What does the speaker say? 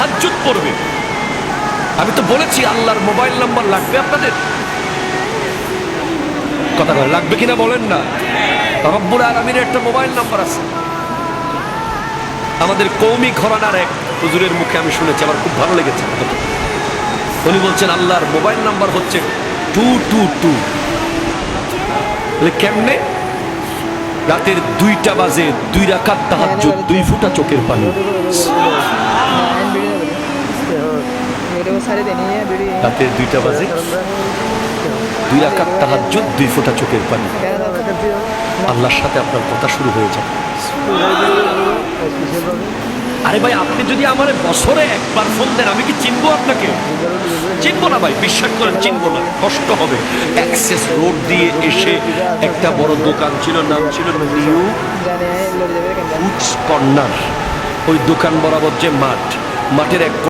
তাহাজ্জুদ পড়বে। আমি তো বলেছি আল্লাহর মোবাইল নাম্বার লাগবে আপনাদের, কথা বলে লাগবে কিনা বলেন না। রব্বুল আলামিনের একটা মোবাইল নাম্বার আছে। আমাদের কওমি ঘরানার এক হুজুরের মুখে আমি শুনেছি, আমার খুব ভালো লেগেছে। উনি বলছেন আল্লাহর মোবাইল নাম্বার হচ্ছে 222। কেমনে? রাতের 2টা বাজে 2 রাকাত তাহাজ্জুদ, 2 ফোঁটা চোখের পানি। রাতের 2টা বাজে 2 রাকাত তাহাজ্জুদ, 2 ফোঁটা চোখের পানি। আল্লাহর সাথে আপনার কথা শুরু হয়ে যায়। আরে ভাই, আপনি যদি আমার বছরে একবার ফোন দেন, আমি কি চিনবো আপনাকে? চিনবো না ভাই, বিশ্বাস করেন চিনবো না, কষ্ট হবে। অ্যাক্সেস রোড দিয়ে এসে একটা বড় দোকান ছিল, নাম ছিল নিউ ফুডস কর্নার। ওই দোকান বরাবর যে মাঠ, মাঠের এক